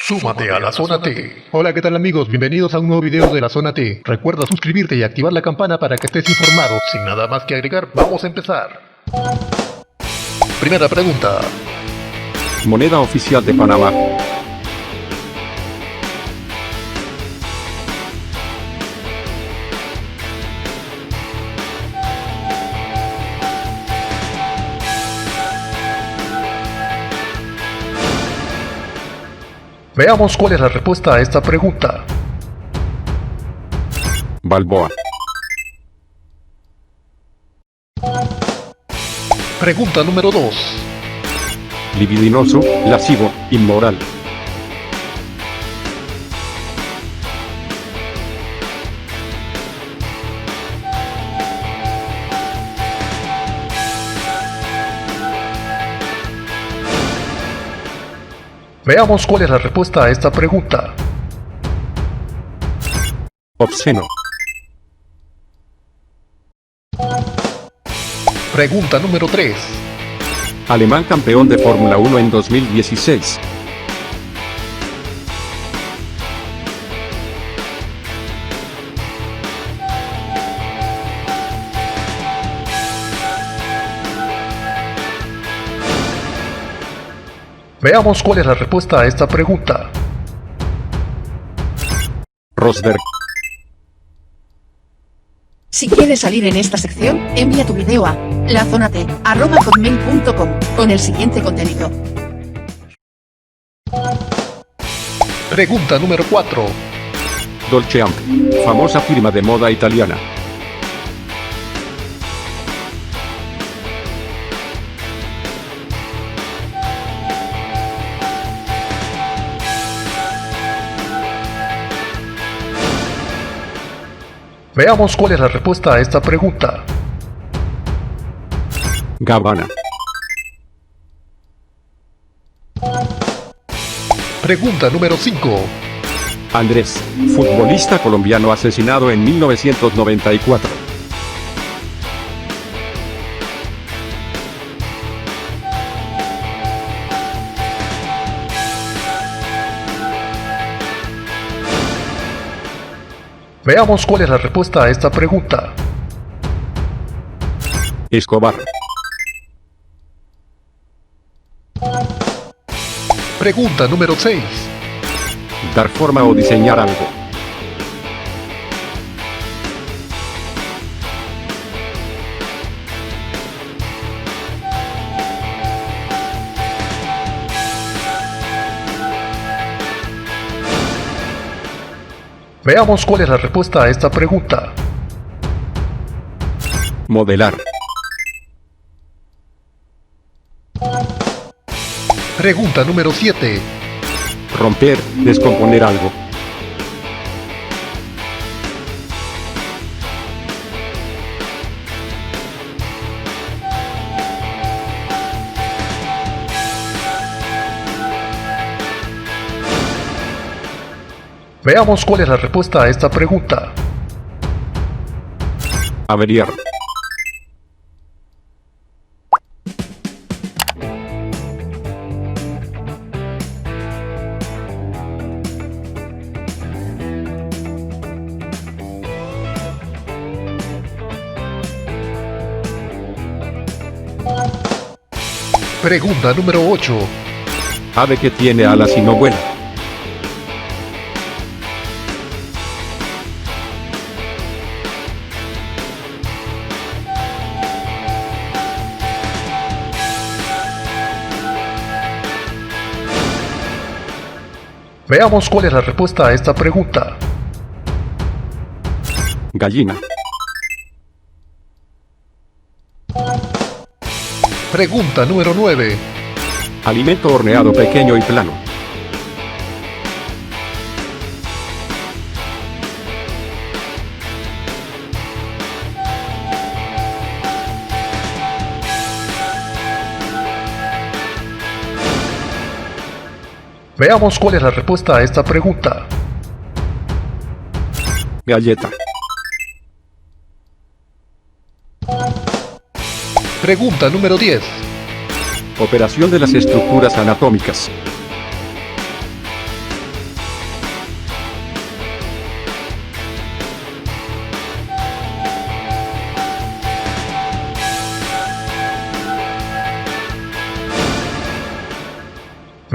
Súmate a la Zona T. Hola, ¿qué tal amigos? Bienvenidos a un nuevo video de la Zona T. Recuerda suscribirte y activar la campana para que estés informado. Sin nada más que agregar, vamos a empezar. Primera pregunta. Moneda oficial de Panamá. Veamos cuál es la respuesta a esta pregunta. Balboa. Pregunta número 2. Libidinoso, lascivo, inmoral. Veamos cuál es la respuesta a esta pregunta. Obsceno. Pregunta número 3. Alemán campeón de Fórmula 1 en 2016. Veamos cuál es la respuesta a esta pregunta. Rosberg. Si quieres salir en esta sección, envía tu video a lazonate@hotmail.com con el siguiente contenido. Pregunta número 4. Dolce & famosa firma de moda italiana. Veamos cuál es la respuesta a esta pregunta. Gabbana. Pregunta número 5. Andrés, futbolista colombiano asesinado en 1994. Veamos cuál es la respuesta a esta pregunta. Escobar. Pregunta número 6. Dar forma o diseñar algo. Veamos cuál es la respuesta a esta pregunta. Modelar. Pregunta número 7. Romper, descomponer algo. Veamos cuál es la respuesta a esta pregunta. Averiar. Pregunta número 8. Ave que tiene alas y no vuela. Veamos cuál es la respuesta a esta pregunta. Gallina. Pregunta número 9. Alimento horneado pequeño y plano. Veamos cuál es la respuesta a esta pregunta. Galleta. Pregunta número 10. Operación de las estructuras anatómicas.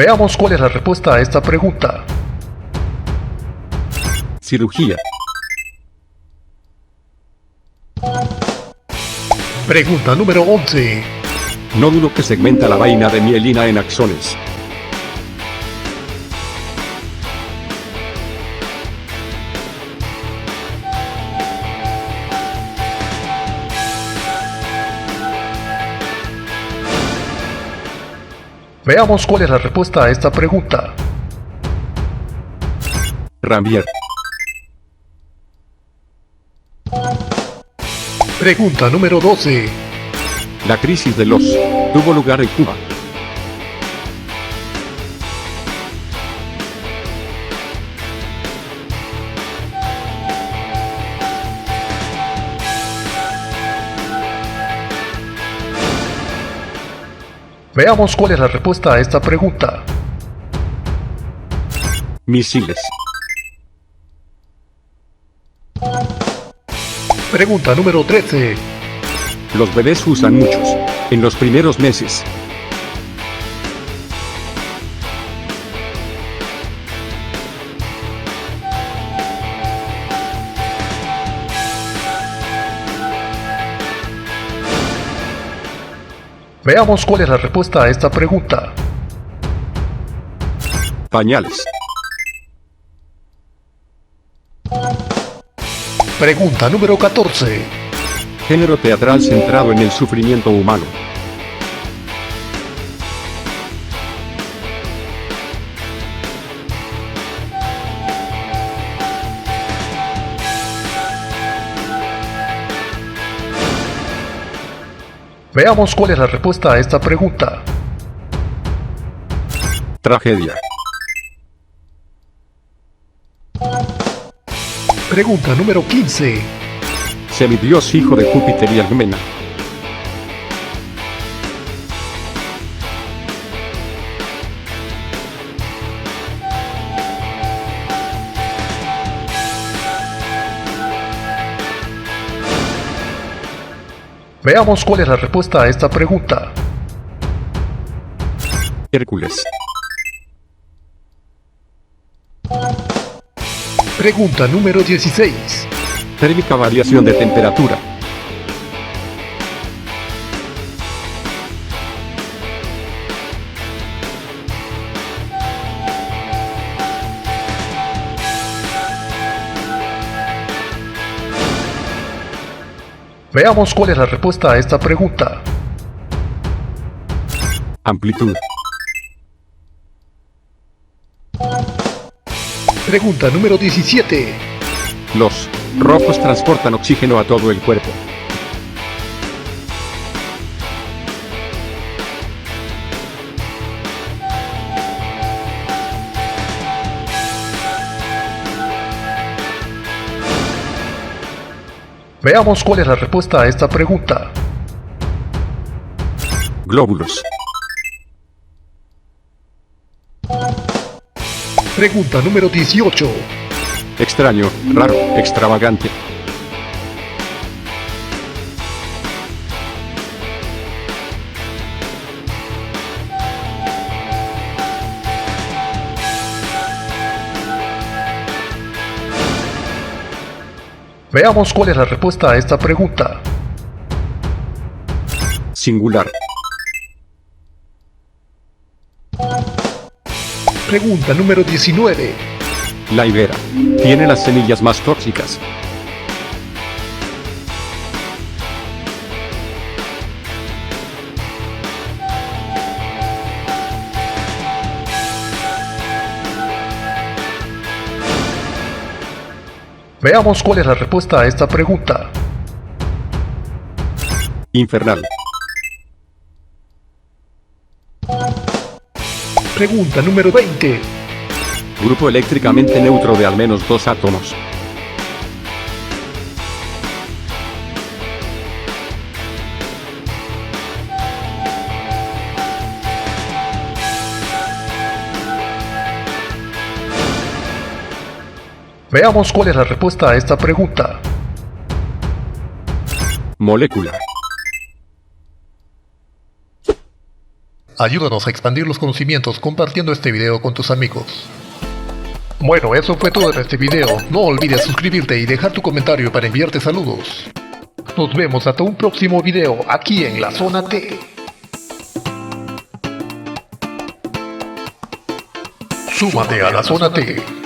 Veamos cuál es la respuesta a esta pregunta. Cirugía. Pregunta número 11. Nódulo que segmenta la vaina de mielina en axones. Veamos cuál es la respuesta a esta pregunta. Ramier. Pregunta número 12. La crisis de los tuvo lugar en Cuba. Veamos cuál es la respuesta a esta pregunta. Misiles. Pregunta número 13. Los bebés usan muchos en los primeros meses. Veamos cuál es la respuesta a esta pregunta. Pañales. Pregunta número 14. Género teatral centrado en el sufrimiento humano. Veamos cuál es la respuesta a esta pregunta. Tragedia. Pregunta número 15. Semidios hijo de Júpiter y Alcmena. Veamos cuál es la respuesta a esta pregunta. Hércules. Pregunta número 16. Térmica variación de temperatura. Veamos cuál es la respuesta a esta pregunta. Amplitud. Pregunta número 17. Los rojos transportan oxígeno a todo el cuerpo. Veamos cuál es la respuesta a esta pregunta. Glóbulos. Pregunta número 18. Extraño, raro, extravagante. Veamos cuál es la respuesta a esta pregunta. Singular. Pregunta número 19. La higuera tiene las semillas más tóxicas. Veamos cuál es la respuesta a esta pregunta. Infernal. Pregunta número 20. Grupo eléctricamente neutro de al menos 2 átomos. Veamos cuál es la respuesta a esta pregunta. Molécula. Ayúdanos a expandir los conocimientos compartiendo este video con tus amigos. Bueno, eso fue todo en este video. No olvides suscribirte y dejar tu comentario para enviarte saludos. Nos vemos hasta un próximo video aquí en la Zona T. Súmate a la Zona T.